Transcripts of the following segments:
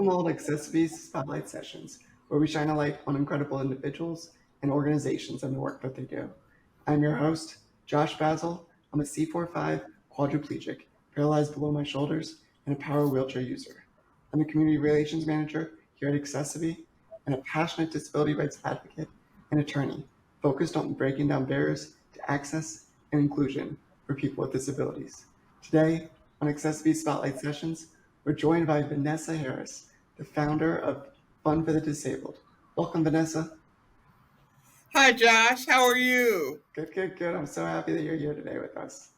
Welcome all to accessiBe's Spotlight Sessions, where we shine a light on incredible individuals and organizations and the work that they do. I'm your host, Josh Basil. I'm a C45 quadriplegic, paralyzed below my shoulders, and a power wheelchair user. I'm a community relations manager here at accessiBe and a passionate disability rights advocate and attorney focused on breaking down barriers to access and inclusion for people with disabilities. Today, on accessiBe's Spotlight Sessions, we're joined by Vanessa Harris, the founder of Fun4theDisabled. Welcome, Vanessa. Hi, Josh. How are you? Good. I'm so happy that you're here today with us.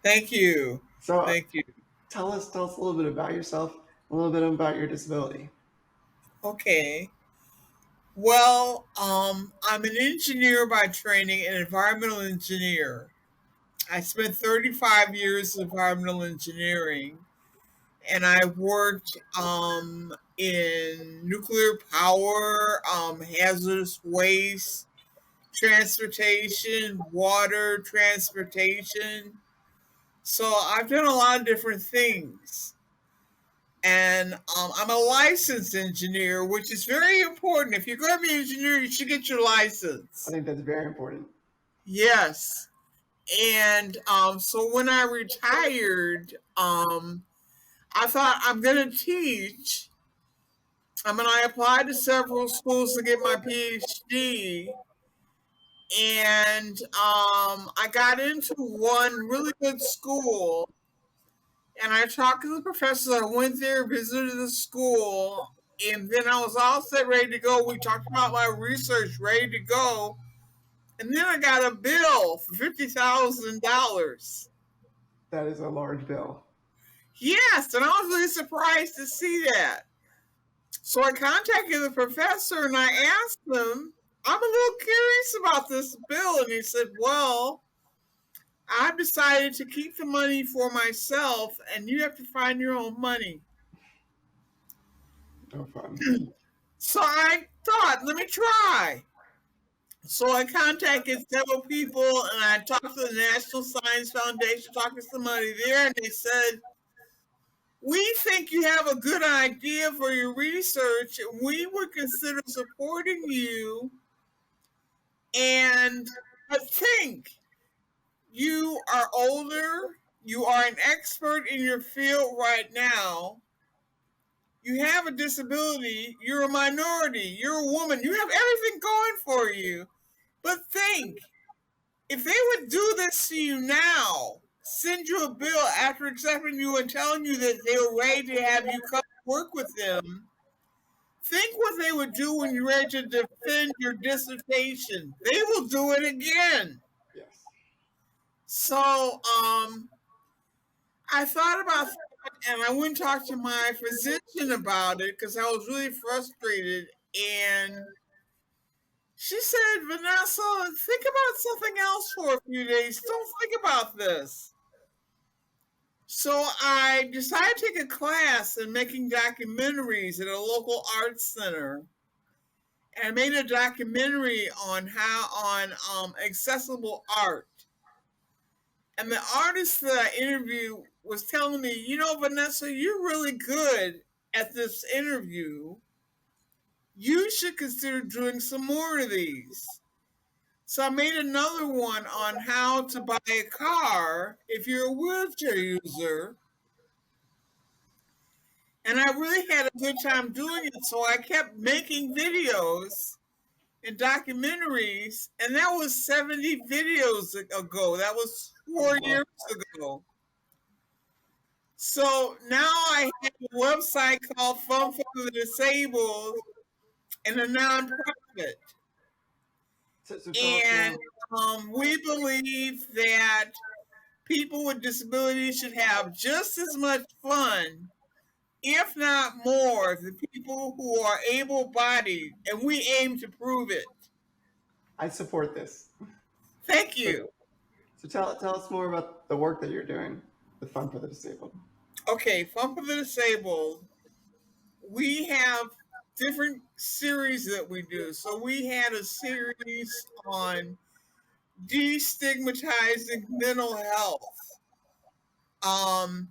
Thank you. So Thank you. tell us a little bit about yourself, a little bit about your disability. Okay. Well, I'm an engineer by training, an environmental engineer. I spent 35 years in environmental engineering, and I worked in nuclear power, hazardous waste, transportation, water, transportation. So I've done a lot of different things. And I'm a licensed engineer, which is very important. If you're going to be an engineer, you should get your I license. think that's very important. Yes. And so when I retired, I thought I'm going to teach. I applied to several schools to get my PhD. And I got into one really good school. And I talked to the professor. I went there, visited the school, and then I was all set, ready to go. We talked about my research, ready to go. And then I got a bill for $50,000. That is a large bill. Yes, and I was really surprised to see that. So I contacted the professor and I asked him, I'm a little curious about this bill. And he said, well, I've decided to keep the money for myself, and you have to find your own money. No fun. So I thought, let me try. So I contacted several people and I talked to the National Science Foundation, talked to somebody there, and they said, we think you have a good idea for your research and we would consider supporting you. And I think you are older, you are an expert in your field right now. You have a disability, you're a minority, you're a woman, you have everything going for you. But think, if they would do this to you now, send you a bill after accepting you and telling you that they were ready to have you come work with them, think what they would do when you're ready to defend your dissertation. They will do it again. Yes. So, I thought about that and I went and talked to my physician about it because I was really frustrated. And she said, Vanessa, think about something else for a few days. Don't think about this. So I decided to take a class in making documentaries at a local arts center. And I made a documentary on accessible art. And the artist that I interviewed was telling me, Vanessa, you're really good at this interview. You should consider doing some more of these. So I made another one on how to buy a car if you're a wheelchair user. And I really had a good time doing it. So I kept making videos and documentaries. And that was 70 videos ago. That was 4 years ago. So now I have a website called Fun4theDisabled and a nonprofit. So tell us And more. we believe that people with disabilities should have just as much fun, if not more, than people who are able bodied, and we aim to prove it. I support this. Thank So, you. so tell us more about the work that you're doing with Fun4theDisabled. Okay, Fun for the Disabled, we have different series that we do. So we had a series on destigmatizing mental health. Um,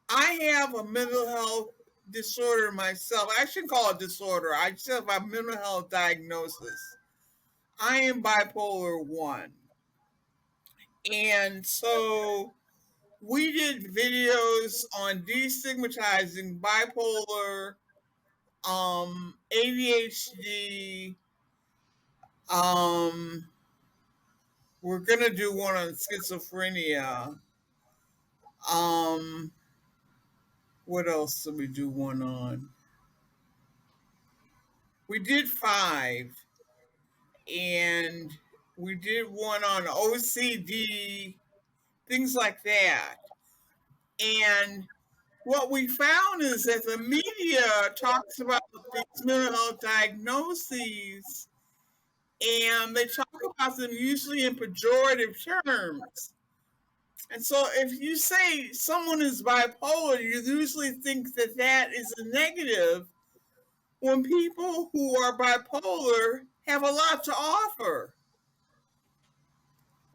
I have a mental health disorder myself. I shouldn't call it disorder. I just have a mental health diagnosis. I am bipolar 1. And so we did videos on destigmatizing bipolar, ADHD. We're gonna do one on schizophrenia. Um, what else did we do one on? We did 5, and we did one on OCD, things like that. And what we found is that the media talks about these mental health diagnoses, and they talk about them usually in pejorative terms. And so if you say someone is bipolar, you usually think that that is a negative, when people who are bipolar have a lot to offer.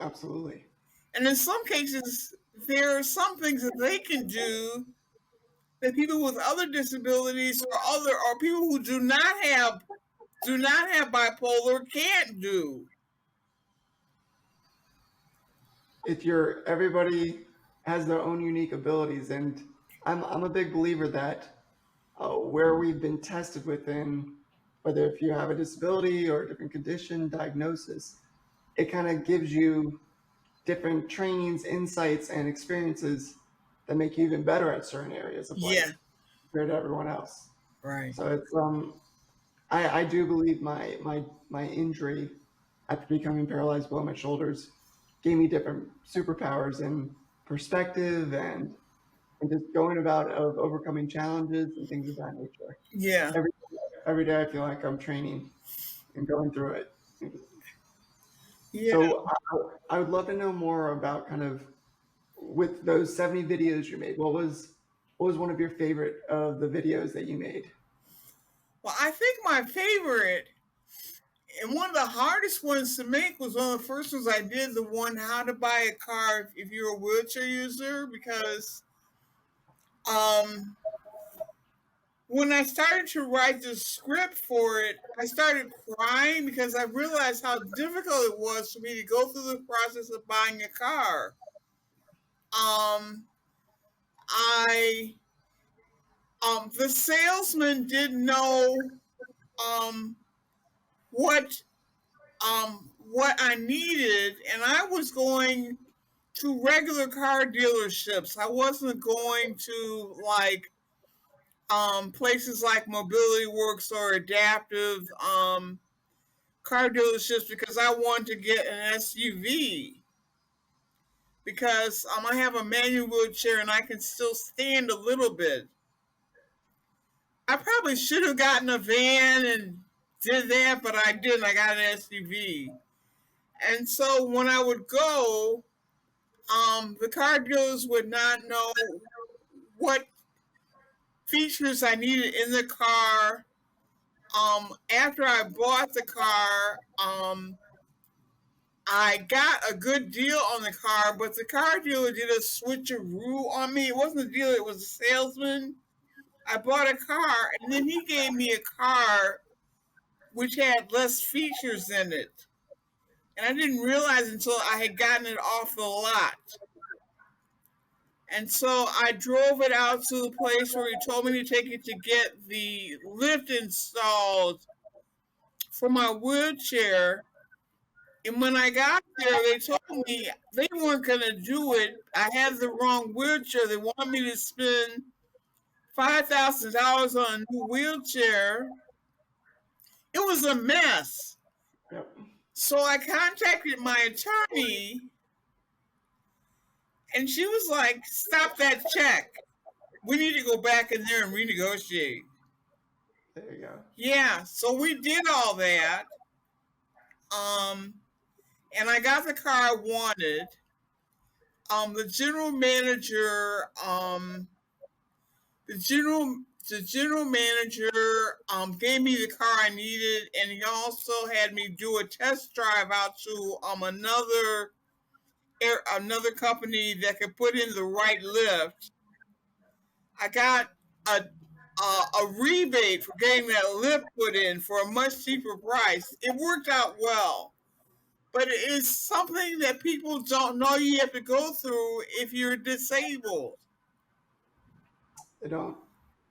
Absolutely. And in some cases, there are some things that they can do that people with other disabilities or people who do not have bipolar can't do. Everybody has their own unique abilities, and I'm a big believer that where we've been tested within, whether if you have a disability or a different condition, diagnosis, it kind of gives you different trainings, insights, and experiences that make you even better at certain areas of Yeah, life compared to everyone else. right. So it's I do believe my injury after becoming paralyzed below my shoulders gave me different superpowers and perspective and just going about of overcoming challenges and things of that nature. Yeah, Every every day I feel like I'm training and going through it. yeah. So I would love to know more about kind of with those 70 videos you made. What was one of your favorite of the videos that you made? Well, I think my favorite and one of the hardest ones to make was one of the first ones I did, the one how to buy a car if you're a wheelchair user, because um, when I started to write the script for it, I started crying because I realized how difficult it was for me to go through the process of buying a car. Um, I the salesman didn't know um, what what I needed, and I was going to regular car dealerships. I wasn't going to like places like Mobility Works or Adaptive car dealerships because I wanted to get an SUV because I have a manual wheelchair and I can still stand a little bit. I probably should have gotten a van and did that, but I didn't. I got an SUV. And so when I would go, the car dealers would not know what features I needed in the car. After I bought the car, I got a good deal on the car, but the car dealer did a switcheroo on me. It wasn't a dealer, it was a salesman. I bought a car, and then he gave me a car which had less features in it. And I didn't realize until I had gotten it off the lot. And so I drove it out to the place where he told me to take it to get the lift installed for my wheelchair. And when I got there, they told me they weren't going to do it. I had the wrong wheelchair. They wanted me to spend $5,000 on a new wheelchair. It was a mess. Yep. So I contacted my attorney, and she was like, "Stop that check. We need to go back in there and renegotiate." There you go. Yeah, so we did all that. Um, and I got the car I wanted. The general manager, the general manager gave me the car I needed, and he also had me do a test drive out to another company that could put in the right lift. I got a a rebate for getting that lip put in for a much cheaper price. It worked out well. But it is something that people don't know you have to go through if you're disabled. They don't.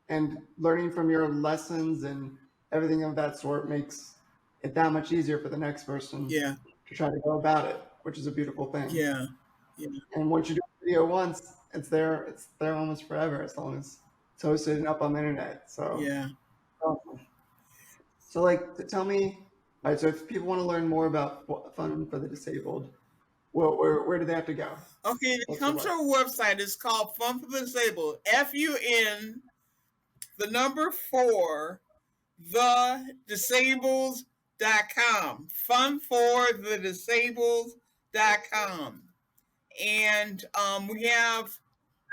And learning from your lessons and everything of that sort makes it that much easier for the next person Yeah, to try to go about it, which is a beautiful thing. yeah, yeah, And once you do a video once, it's there almost forever as long as it's hosted and up on the internet. So yeah. awesome. So like tell me, all right, so if people want to learn more about Fun for the Disabled, where do they have to go? Okay, they What's the come to web? our website. It's called Fun for the Disabled. FUN, the number 4, thedisabled.com. Fun4theDisabled.com. And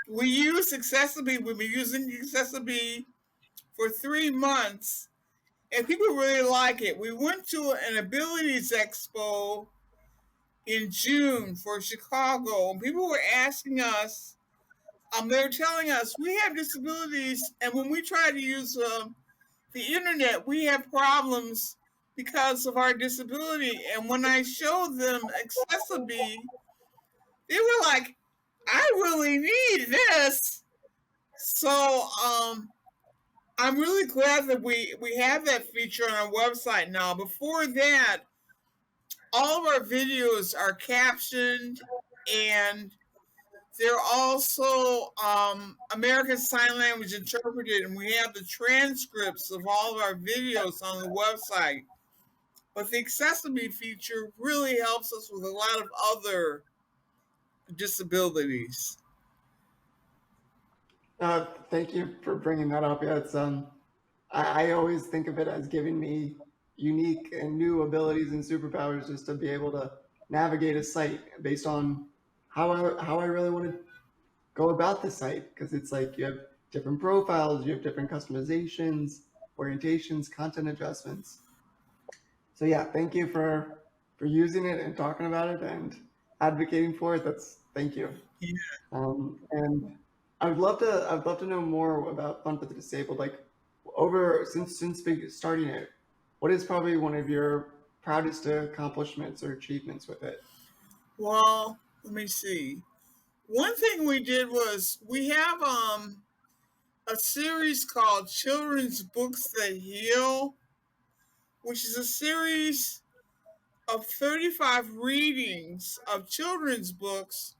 we use accessiBe. We've been using accessiBe for 3 months, and people really like it. We went to an abilities expo in June for Chicago, and people were asking us, they were telling us we have disabilities, and when we try to use the internet, we have problems because of our disability. And when I showed them accessiBe, they were like, I really need this. So I'm really glad that we have that feature on our website now. Before that, all of our videos are captioned, and they're also American Sign Language interpreted, and we have the transcripts of all of our videos on the website. But the accessibility feature really helps us with a lot of other disabilities. Thank you for bringing that up. Yeah, it's I always think of it as giving me unique and new abilities and superpowers just to be able to navigate a site based on how I really want to go about the site, because it's like you have different profiles, you have different customizations, orientations, content adjustments. So yeah, thank you for using it and talking about it and advocating for it. That's thank you. Yeah. And I'd love to know more about Fun for the Disabled. Like over since starting it, what is probably one of your proudest accomplishments or achievements with it? Well, let me see. One thing we did was we have a series called Children's Books That Heal, which is a series of 35 readings of children's books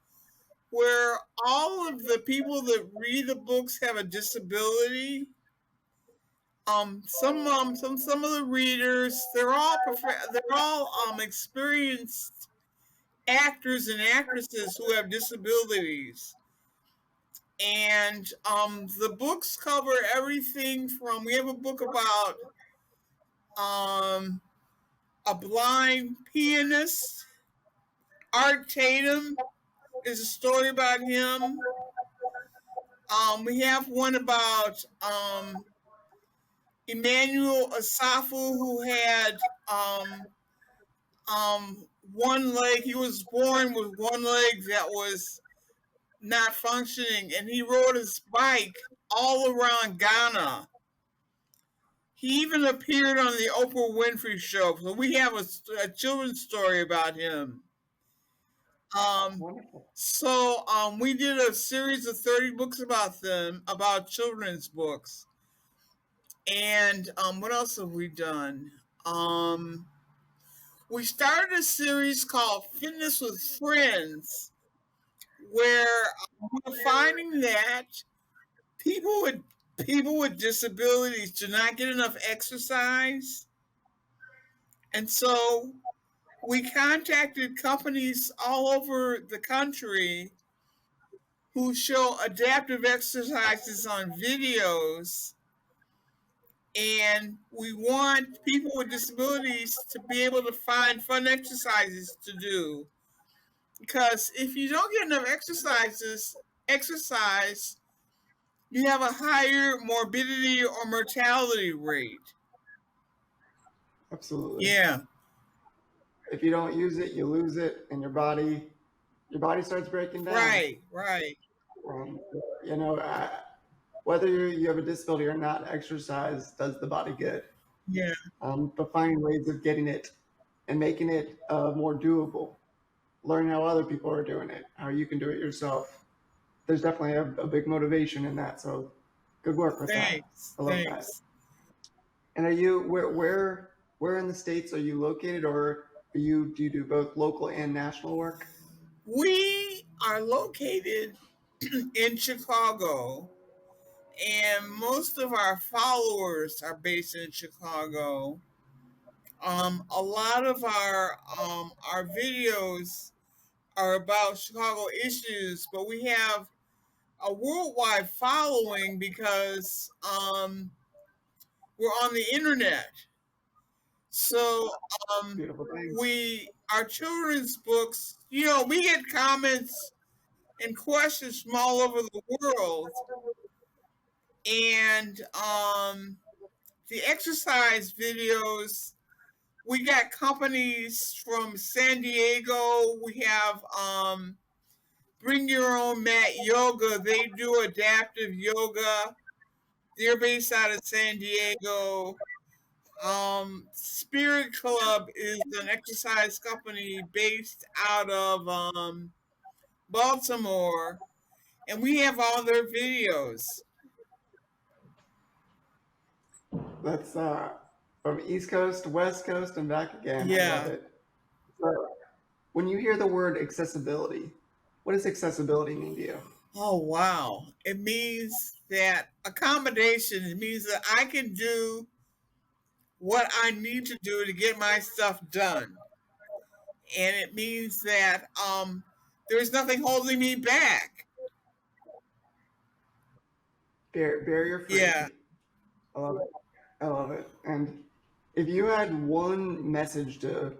where all of the people that read the books have a disability. Some of the readers, they're all experienced actors and actresses who have disabilities. And the books cover everything from, we have a book about um, a blind pianist. Art Tatum is a story about him. We have one about Emmanuel Asafu, who had one leg. He was born with one leg that was not functioning, and he rode his bike all around Ghana. He even appeared on the Oprah Winfrey Show. So we have a children's story about him. Wonderful. We did a series of 30 books about them, about children's books. And what else have we done? We started a series called Fitness with Friends, where we're finding that people with disabilities do not get enough exercise. And so we contacted companies all over the country who show adaptive exercises on videos. And we want people with disabilities to be able to find fun exercises to do. Because if you don't get enough exercise, you have a higher morbidity or mortality rate. Absolutely. Yeah. If you don't use it, you lose it, and your body starts breaking down. Right, right. Um, you know, whether you have a disability or not, exercise does the body good. Yeah. But finding ways of getting it and making it more doable, learn how other people are doing it, how you can do it yourself. There's definitely a big motivation in that. So good work with that. Thanks. I love that. Thanks. And are you where in the States are you located, or do you do both local and national work? We are located in Chicago, and most of our followers are based in Chicago. A lot of our videos are about Chicago issues, but we have a worldwide following because we're on the internet. So Beautiful thing. we our children's books, we get comments and questions from all over the world, and the exercise videos. We got companies from San Diego. We have Bring Your Own Mat Yoga. They do adaptive yoga. They're based out of San Diego. Spirit Club is an exercise company based out of Baltimore, and we have all their videos. That's from East Coast to West Coast and back again. I love Yeah. it. So, when you hear the word accessibility, what does accessibility mean to you? Oh, wow. It means that accommodation, it means that I can do what I need to do to get my stuff done. And it means that there's nothing holding me back. Barrier Yeah. free. I love it. I love it. And if you had one message to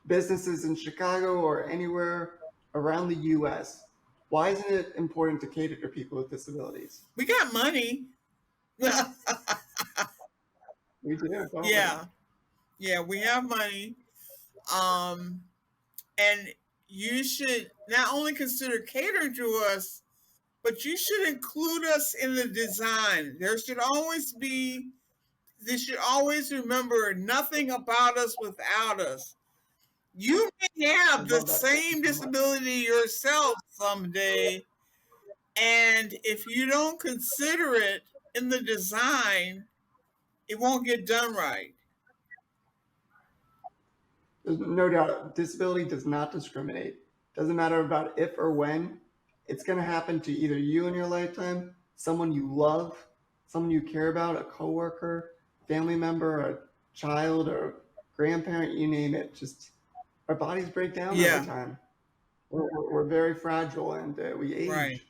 businesses in Chicago or anywhere around the U.S., why isn't it important to cater to people with disabilities? We got money. We do, don't we? Yeah. Yeah, we have money. Um, and you should not only consider catering to us, but you should include us in the design. They should always remember nothing about us without us. You may I have the love that same so much. disability yourself someday, and if you don't consider it in the design, it won't get done right. There's no doubt disability does not discriminate. Doesn't matter about if or when. It's going to happen to either you in your lifetime, someone you love, someone you care about, a coworker, family member, a child, or grandparent, you name it. Just our bodies break down over Yeah, time. We're very fragile and we right. age.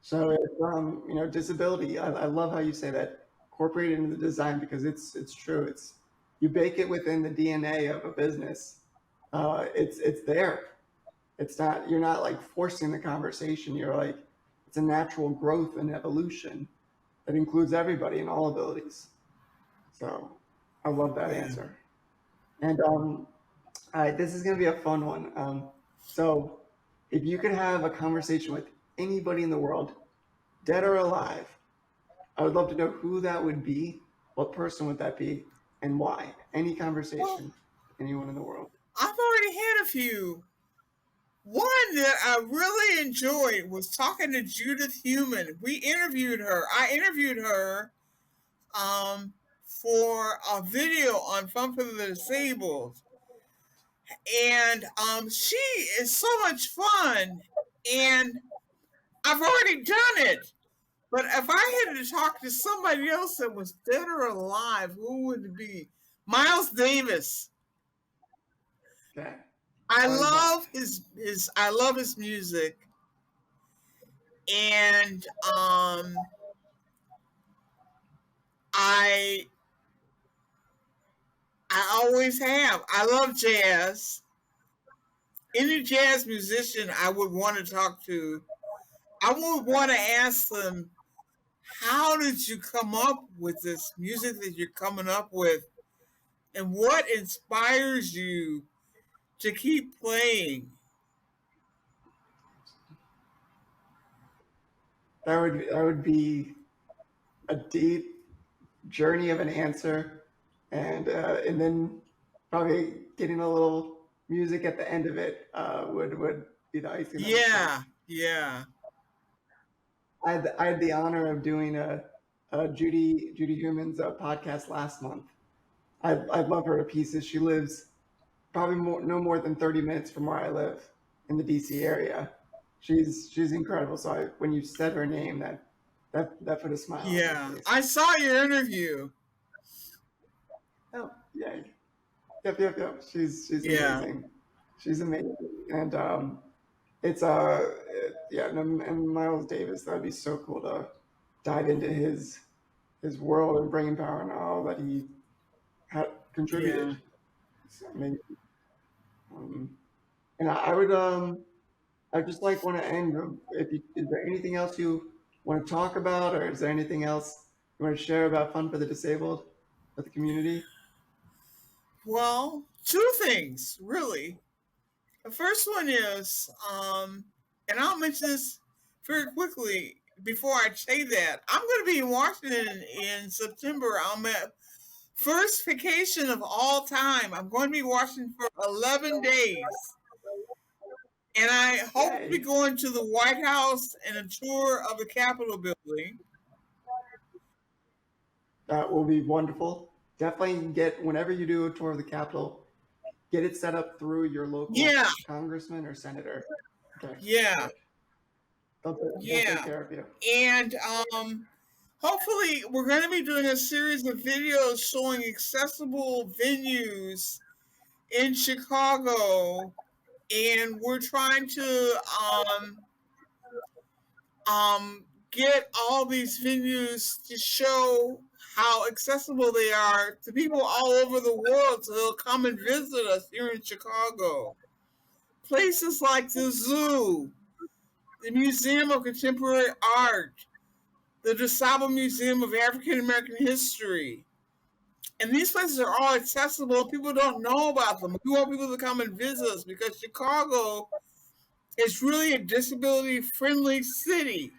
So it's, disability. I love how you say that. Incorporate it into the design because it's true. It's you bake it within the DNA of a business. It's there. It's not you're not like forcing the conversation. You're like it's a natural growth and evolution that includes everybody and all abilities. So I love that Yeah. answer. And all right, this is gonna be a fun one. So if you could have a conversation with anybody in the world, dead or alive, I would love to know who that would be, what person would that be, and why. Any Well, conversation, anyone in the world. I've already had a few. One that I really enjoyed was talking to Judith Human. We interviewed her. I interviewed her for a video on Fun4theDisabled. And she is so much fun. And I've already done it. But if I had to talk to somebody else that was dead or alive, who would it be? Miles Davis. Okay. I Why is that? love his I love his music, and I I always have. I love jazz. Any jazz musician I would want to talk to, I would want to ask them, how did you come up with this music that you're coming up with? And what inspires you to keep playing? That would be a deep journey of an answer, and then probably getting a little music at the end of it would be the icing on the cake. Yeah, yeah, I had the honor of doing a Judy Human's podcast last month. I love her to pieces. She lives probably no more than 30 minutes from where I live in the DC area. She's incredible. So when you said her name, that put a smile on my yeah. face. I saw your interview. Oh, yay. Yep. She's Yeah, amazing. She's amazing. And it's yeah, and Miles Davis, that'd be so cool to dive into his world and brain power and all that he had yeah. contributed. It's amazing. Um, and I would I just like want to end. If you, is there anything else you want to talk about, or is there anything else you want to share about Fun for the Disabled with the community? Well, two things really. The first one is, and I'll mention this very quickly before I say that. I'm going to be in Washington in September. I'm at first vacation of all time. I'm going to be in Washington for 11 days. And I hope to be Yay! going to the White House and a tour of the Capitol building. That will be wonderful. Definitely get whenever you do a tour of the Capitol, get it set up through your local Yeah, congressman or senator. Okay, yeah, good. They'll take yeah. care of you. And hopefully, we're going to be doing a series of videos showing accessible venues in Chicago, and we're trying to get all these venues to show how accessible they are to people all over the world, so they'll come and visit us here in Chicago. Places like the zoo, the Museum of Contemporary Art, the DeSable Museum of African American History. And these places are all accessible. People don't know about them. We want people to come and visit us because Chicago is really a disability friendly city.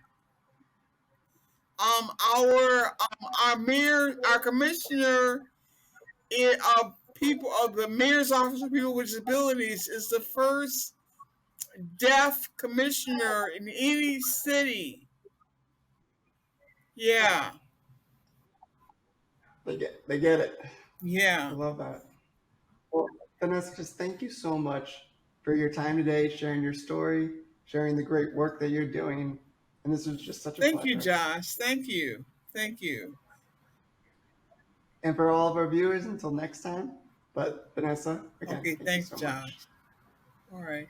Our mayor, our commissioner, people of the mayor's office of people with disabilities is the first deaf commissioner in any city. Wow, Yeah, they get it. I yeah. love that. Well, Vanessa, just thank you so much for your time today, sharing your story, sharing the great work that you're doing. And this was just such a Thank you, pleasure. Josh. Thank you. Thank you. And for all of our viewers, until next time. But Vanessa, again, Okay, thank you thanks, so much. Josh. All right.